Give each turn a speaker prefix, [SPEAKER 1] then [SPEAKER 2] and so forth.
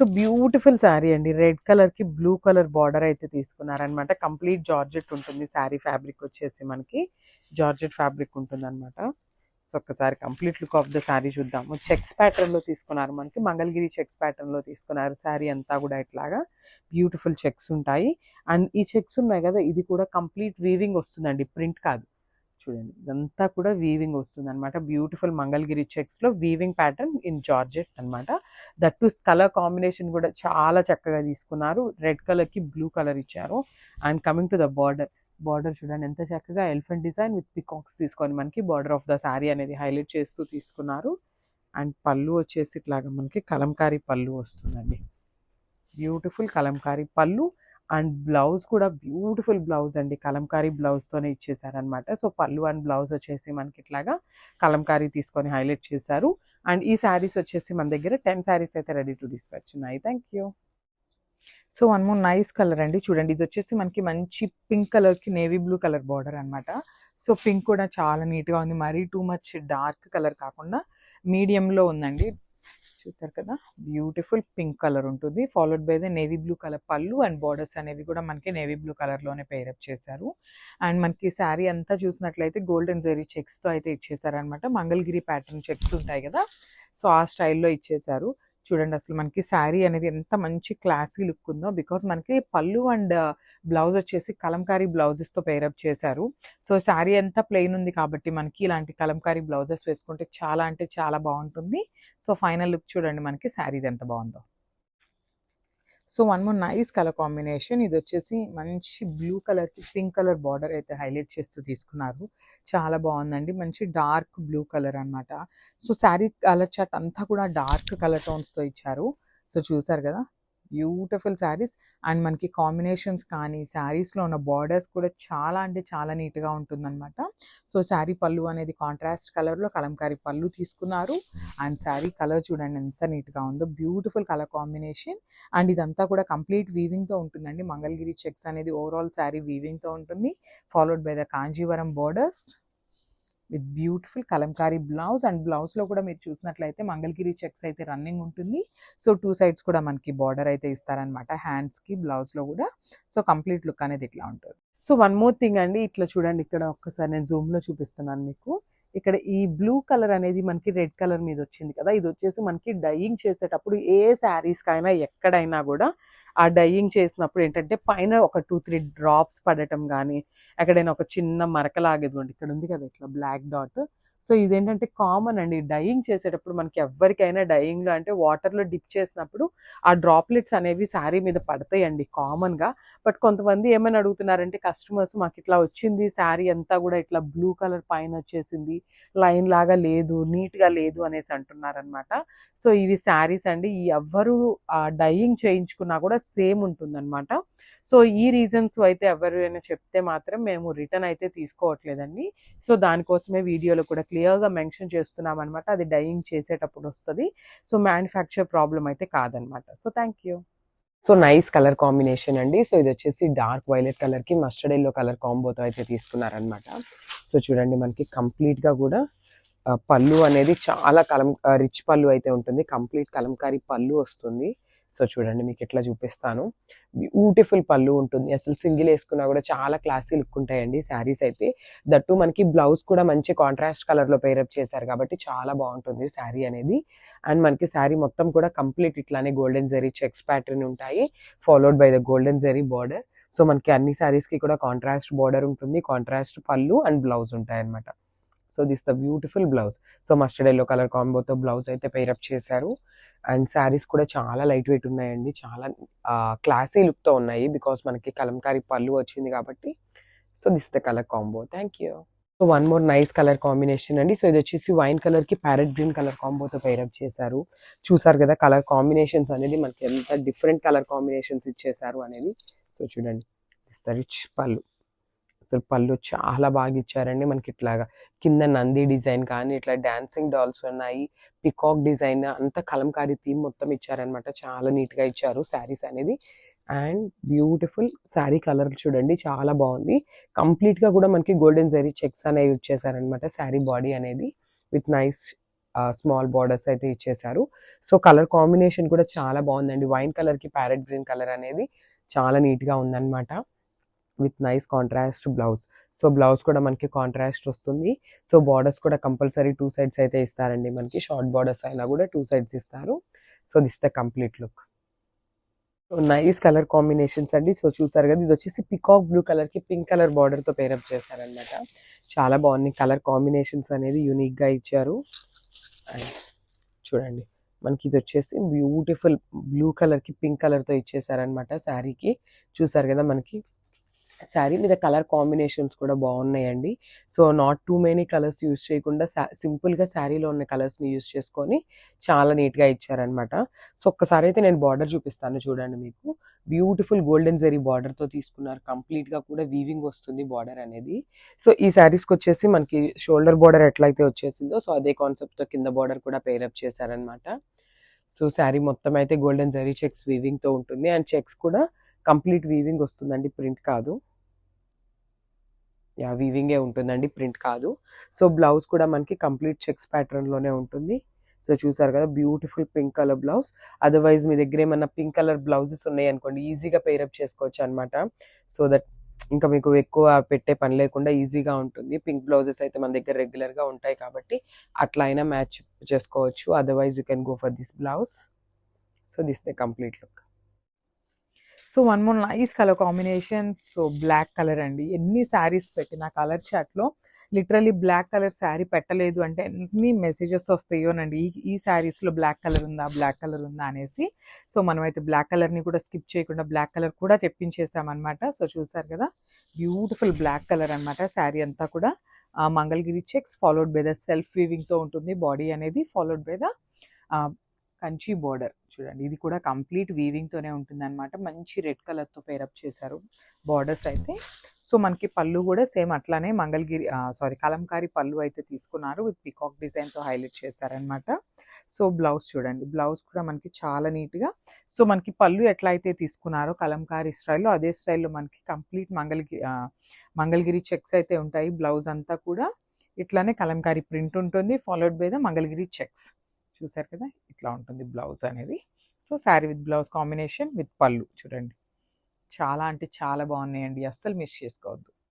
[SPEAKER 1] So beautiful sari అండి. Red కలర్‌కి blue colour border అయితే తీసుకున్నారనమాట. కంప్లీట్ జార్జెట్ ఉంటుంది. శారీ ఫ్యాబ్రిక్ వచ్చేసి మనకి జార్జెట్ ఫ్యాబ్రిక్ ఉంటుందనమాట. సో ఒక్కసారి complete look of the sari చూద్దాము. చెక్స్ ప్యాటర్న్‌లో తీసుకున్నారు మనకి. మంగళగిరి చెక్స్ ప్యాటర్న్‌లో తీసుకున్నారు. శారీ అంతా కూడా ఇట్లాగా బ్యూటిఫుల్ చెక్స్ ఉంటాయి. అండ్ ఈ చెక్స్ ఉన్నాయి కదా, ఇది కూడా కంప్లీట్ వీవింగ్ వస్తుందండి, ప్రింట్ కాదు. చూడండి ఇదంతా కూడా వీవింగ్ వస్తుందన్నమాట. బ్యూటిఫుల్ మంగళగిరి చెక్స్‌లో వీవింగ్ ప్యాటర్న్ ఇన్ జార్జెట్ అన్నమాట. దట్ టు కలర్ కాంబినేషన్ కూడా చాలా చక్కగా తీసుకున్నారు. రెడ్ కలర్‌కి బ్లూ కలర్ ఇచ్చారు. And coming to the border, border చూడండి ఎంత చక్కగా ఎలిఫెంట్ డిజైన్ విత్ పికాక్స్ తీసుకొని మనకి బార్డర్ ఆఫ్ ద శారీ అనేది హైలైట్ చేస్తూ తీసుకున్నారు. అండ్ పళ్ళు వచ్చేసి ఇట్లాగా మనకి కలంకారీ పళ్ళు వస్తుందండి. బ్యూటిఫుల్ కలంకారీ పళ్ళు. అండ్ బ్లౌజ్ కూడా బ్యూటిఫుల్ బ్లౌజ్ అండి. కలంకారీ బ్లౌజ్‌తోనే ఇచ్చేసారనమాట. సో పళ్ళు అండ్ బ్లౌజ్ వచ్చేసి మనకి ఇట్లాగా కలంకారీ తీసుకొని హైలైట్ చేశారు. అండ్ ఈ శారీస్ వచ్చేసి మన దగ్గర 10 శారీస్ అయితే రెడీ టు డిస్పాచ్ ఉన్నాయి. Thank you. So one more nice colour అండి. చూడండి ఇది వచ్చేసి మనకి మంచి పింక్ కలర్‌కి నేవీ బ్లూ కలర్ బార్డర్ అనమాట. సో పింక్ కూడా చాలా నీట్‌గా ఉంది. మరీ టూ మచ్ డార్క్ కలర్ కాకుండా మీడియంలో ఉందండి. చూసారు కదా, బ్యూటిఫుల్ పింక్ కలర్ ఉంటుంది. Followed by the navy blue colour పళ్ళు అండ్ బార్డర్స్ అనేవి కూడా మనకి నేవీ బ్లూ కలర్లోనే పేరప్ చేశారు. అండ్ మనకి శారీ అంతా చూసినట్లయితే గోల్డెన్ జెరీ చెక్స్తో అయితే ఇచ్చేసారనమాట. మంగళగిరి ప్యాటర్న్ చెక్స్ ఉంటాయి కదా, సో ఆ స్టైల్లో ఇచ్చేసారు. చూడండి అసలు మనకి శారీ అనేది ఎంత మంచి క్లాసీ లుక్ ఉందో. బికాస్ మనకి పళ్ళు అండ్ బ్లౌజ్ వచ్చేసి కలంకారీ బ్లౌజెస్తో పేరప్ చేశారు. సో శారీ అంతా ప్లెయిన్ ఉంది కాబట్టి మనకి ఇలాంటి కలంకారీ బ్లౌజెస్ వేసుకుంటే చాలా అంటే చాలా బాగుంటుంది. సో ఫైనల్ లుక్ చూడండి మనకి శారీది ఎంత బాగుందో. So one more nice colour combination. ఇది వచ్చేసి మంచి బ్లూ కలర్కి పింక్ కలర్ బార్డర్ అయితే హైలైట్ చేస్తూ తీసుకున్నారు. చాలా బాగుందండి. మంచి డార్క్ బ్లూ కలర్ అనమాట. సో శారీ కలర్ చార్ట్ అంతా కూడా డార్క్ కలర్ టోన్స్తో ఇచ్చారు. సో చూసారు కదా, బ్యూటిఫుల్ శారీస్. అండ్ మనకి కాంబినేషన్స్ కానీ శారీస్లో ఉన్న బార్డర్స్ కూడా చాలా అంటే చాలా నీట్గా ఉంటుందన్నమాట. సో శారీ పళ్ళు అనేది కాంట్రాస్ట్ కలర్లో కలంకారీ పళ్ళు తీసుకున్నారు. అండ్ శారీ కలర్ చూడండి ఎంత నీట్గా ఉందో. Beautiful colour combination. అండ్ ఇదంతా కూడా కంప్లీట్ వీవింగ్తో ఉంటుందండి. మంగళగిరి చెక్స్ అనేది ఓవరాల్ శారీ వీవింగ్తో ఉంటుంది. Followed by the Kanjeevaram borders with beautiful Kalamkari blouse. And బ్లౌజ్లో కూడా మీరు చూసినట్లయితే మంగళగిరి చెక్స్ అయితే రన్నింగ్ ఉంటుంది. సో టూ సైడ్స్ కూడా మనకి బార్డర్ అయితే ఇస్తారనమాట, హ్యాండ్స్కి బ్లౌజ్లో కూడా. సో కంప్లీట్ లుక్ అనేది ఇట్లా ఉంటుంది. సో వన్ మోర్ థింగ్ అండి, ఇట్లా చూడండి ఇక్కడ ఒక్కసారి నేను జూమ్లో చూపిస్తున్నాను మీకు. ఇక్కడ ఈ బ్లూ కలర్ అనేది మనకి రెడ్ కలర్ మీద వచ్చింది కదా, ఇది వచ్చేసి మనకి డైయింగ్ చేసేటప్పుడు ఏ శారీస్కైనా ఎక్కడైనా కూడా ఆ డైయింగ్ చేసినప్పుడు ఏంటంటే పైన ఒక 2-3 డ్రాప్స్ పడటం కానీ, ఎక్కడైనా ఒక చిన్న మరకలాగేది ఇక్కడ ఉంది కదా ఇట్లా బ్లాక్ డాట్. సో ఇదేంటంటే కామన్ అండి. డైయింగ్ చేసేటప్పుడు మనకి ఎవరికైనా డైయింగ్లో అంటే వాటర్లో డిప్ చేసినప్పుడు ఆ డ్రాప్లెట్స్ అనేవి శారీ మీద పడతాయండి కామన్గా. బట్ కొంతమంది ఏమని అడుగుతున్నారంటే కస్టమర్స్, మాకు ఇట్లా వచ్చింది శారీ అంతా కూడా ఇట్లా బ్లూ కలర్ పైన వచ్చేసింది, లైన్ లాగా లేదు, నీట్గా లేదు అనేసి అంటున్నారనమాట. సో ఇవి శారీస్ అండి. ఎవ్వరు డైయింగ్ చేయించుకున్నా కూడా సేమ్ ఉంటుందన్నమాట. సో ఈ రీజన్స్ అయితే ఎవరైనా చెప్తే మాత్రం మేము రిటర్న్ అయితే తీసుకోవట్లేదండి. సో దానికోసమే వీడియోలో కూడా క్లియర్గా మెన్షన్ చేస్తున్నాం అనమాట. అది డైయింగ్ చేసేటప్పుడు వస్తుంది. సో మ్యానుఫ్యాక్చర్ ప్రాబ్లం అయితే కాదనమాట. So thank you. So nice colour combination అండి. సో ఇది వచ్చేసి డార్క్ వైలెట్ కలర్కి మస్టర్డ్ ఎల్లో కలర్ కాంబోతో అయితే తీసుకున్నారనమాట. సో చూడండి మనకి కంప్లీట్గా కూడా పళ్ళు అనేది చాలా రిచ్ పళ్ళు అయితే ఉంటుంది. కంప్లీట్ కలంకారీ పళ్ళు వస్తుంది. సో చూడండి మీకు ఎట్లా చూపిస్తాను. బ్యూటిఫుల్ పళ్ళు ఉంటుంది. అసలు సింగిల్ వేసుకున్నా కూడా చాలా క్లాసీ లుక్ ఉంటాయండి శారీస్ అయితే. దట్టు మనకి బ్లౌజ్ కూడా మంచి కాంట్రాస్ట్ కలర్లో పేరప్ చేశారు కాబట్టి చాలా బాగుంటుంది శారీ అనేది. అండ్ మనకి శారీ మొత్తం కూడా కంప్లీట్ ఇట్లానే గోల్డెన్ జరీ చెక్స్ ప్యాటర్న్ ఉంటాయి, followed by the golden zari border. So మనకి అన్ని శారీస్కి కూడా కాంట్రాస్ట్ బార్డర్ ఉంటుంది, కాంట్రాస్ట్ పళ్ళు అండ్ బ్లౌజ్ ఉంటాయి అనమాట. So this the beautiful blouse. So mustard yellow colour కాంబోతో బ్లౌజ్ అయితే పేరప్ చేశారు. అండ్ శారీస్ కూడా చాలా లైట్ వెయిట్ ఉన్నాయండి. చాలా క్లాసీ లుక్తో ఉన్నాయి బికాస్ మనకి కలంకారీ పళ్ళు వచ్చింది కాబట్టి. So this the colour combo. Thank you. So one more nice colour combination అండి. సో ఇది వచ్చేసి వైన్ కలర్కి ప్యారెట్ గ్రీన్ కలర్ కాంబోతో పేరప్ చేశారు. చూసారు కదా కలర్ కాంబినేషన్స్ అనేది మనకి ఎంత డిఫరెంట్ కలర్ కాంబినేషన్స్ ఇచ్చేసారు అనేది. సో చూడండి దిస్ ద రిచ్ పళ్ళు. అసలు పళ్ళు చాలా బాగా ఇచ్చారండి. మనకి ఇట్లాగా కింద నంది డిజైన్ కానీ ఇట్లా డాన్సింగ్ డాల్స్ ఉన్నాయి, పికాక్ డిజైన్ అంతా కలంకారీ థీమ్ మొత్తం ఇచ్చారనమాట. చాలా నీట్గా ఇచ్చారు శారీస్ అనేది. అండ్ బ్యూటిఫుల్ శారీ కలర్ చూడండి చాలా బాగుంది. కంప్లీట్గా కూడా మనకి గోల్డెన్ జరీ చెక్స్ అనేవి యూజ్ చేశారనమాట శారీ బాడీ అనేది విత్ నైస్ స్మాల్ బార్డర్స్ అయితే ఇచ్చేసారు. సో కలర్ కాంబినేషన్ కూడా చాలా బాగుందండి. వైన్ కలర్కి ప్యారెట్ గ్రీన్ కలర్ అనేది చాలా నీట్గా ఉందన్నమాట. With nice contrast blouse. So blouse కూడా మనకి కాంట్రాస్ట్ వస్తుంది. సో బార్డర్స్ కూడా కంపల్సరీ 2 సైడ్స్ అయితే ఇస్తారండి మనకి. షార్ట్ బార్డర్స్ అయినా కూడా 2 సైడ్స్ ఇస్తారు. So this the complete look. Nice colour combinations అండి. సో చూసారు కదా, ఇది వచ్చేసి పికాక్ బ్లూ కలర్కి పింక్ కలర్ బార్డర్తో పేరప్ చేశారనమాట. చాలా బాగుంది. కలర్ కాంబినేషన్స్ అనేది యూనిక్గా ఇచ్చారు. అండ్ చూడండి, మనకి ఇది వచ్చేసి బ్యూటిఫుల్ బ్లూ కలర్కి పింక్ కలర్తో ఇచ్చేసారనమాట శారీకి. చూసారు కదా, మనకి శారీ మీద కలర్ కాంబినేషన్స్ కూడా బాగున్నాయండి. So not too many colours use చేయకుండా సింపుల్గా శారీలో ఉన్న కలర్స్ని యూస్ చేసుకొని చాలా నీట్గా ఇచ్చారనమాట. సో ఒక్కసారి అయితే నేను బార్డర్ చూపిస్తాను చూడండి. మీకు బ్యూటిఫుల్ గోల్డెన్ జరీ బార్డర్తో తీసుకున్నారు. కంప్లీట్గా కూడా వీవింగ్ వస్తుంది బార్డర్ అనేది. సో ఈ శారీస్కి వచ్చేసి మనకి షోల్డర్ బార్డర్ ఎట్లయితే వచ్చేసిందో సో అదే కాన్సెప్ట్తో కింద బార్డర్ కూడా పేరప్ చేశారనమాట. సో శారీ మొత్తం అయితే గోల్డెన్ జరీ చెక్స్ వీవింగ్తో ఉంటుంది. అండ్ చెక్స్ కూడా కంప్లీట్ వీవింగ్ వస్తుందండి, ప్రింట్ కాదు. వీవింగే ఉంటుందండి, ప్రింట్ కాదు. సో బ్లౌజ్ కూడా మనకి కంప్లీట్ చెక్స్ ప్యాటర్న్లోనే ఉంటుంది. సో చూసారు కదా, beautiful pink colour blouse. Otherwise మీ దగ్గర ఏమన్నా పింక్ కలర్ బ్లౌజెస్ ఉన్నాయి అనుకోండి, ఈజీగా పేరప్ చేసుకోవచ్చు అనమాట. సో దట్ ఇంకా మీకు ఎక్కువ పెట్టే పని లేకుండా ఈజీగా ఉంటుంది. పింక్ బ్లౌజెస్ అయితే మన దగ్గర రెగ్యులర్గా ఉంటాయి కాబట్టి అట్లా అయినా మ్యాచ్ చేసుకోవచ్చు. Otherwise you can go for this blouse. So this the complete look.
[SPEAKER 2] So one more nice colour combination. So black colour అండి. ఎన్ని శారీస్ పెట్టిన కలర్ చాట్లో లిటరలీ బ్లాక్ కలర్ శారీ పెట్టలేదు అంటే ఎన్ని మెసేజెస్ వస్తాయోనండి. ఈ శారీస్లో బ్లాక్ కలర్ ఉందా అనేసి. సో మనమైతే బ్లాక్ కలర్ని కూడా స్కిప్ చేయకుండా బ్లాక్ కలర్ కూడా తెప్పించేసామన్నమాట. సో చూసారు కదా, బ్యూటిఫుల్ బ్లాక్ కలర్ అనమాట. శారీ అంతా కూడా Mangalagiri checks followed by the self వీవింగ్తో ఉంటుంది. బాడీ అనేది followed by the Kanchi border. చూడండి, ఇది కూడా కంప్లీట్ వీవింగ్తోనే ఉంటుంది అనమాట. మంచి రెడ్ కలర్తో పేరప్ చేశారు బార్డర్స్ అయితే. సో మనకి పళ్ళు కూడా సేమ్ అట్లానే కలంకారీ పళ్ళు అయితే తీసుకున్నారు. విత్ పికాక్ డిజైన్తో హైలైట్ చేశారనమాట. సో బ్లౌజ్ చూడండి, బ్లౌజ్ కూడా మనకి చాలా నీట్గా. సో మనకి పళ్ళు ఎట్లా అయితే తీసుకున్నారో కలంకారీ స్టైల్లో, అదే స్టైల్లో మనకి కంప్లీట్ మంగళగిరి చెక్స్ అయితే ఉంటాయి. బ్లౌజ్ అంతా కూడా ఇట్లానే కలంకారీ ప్రింట్ ఉంటుంది, followed by the Mangalagiri checks. చూసారు కదా, ఇట్లా ఉంటుంది బ్లౌజ్ అనేది. So sari with blouse combination with పళ్ళు చూడండి, చాలా అంటే చాలా బాగున్నాయండి. అస్సలు మిస్ చేసుకోవద్దు.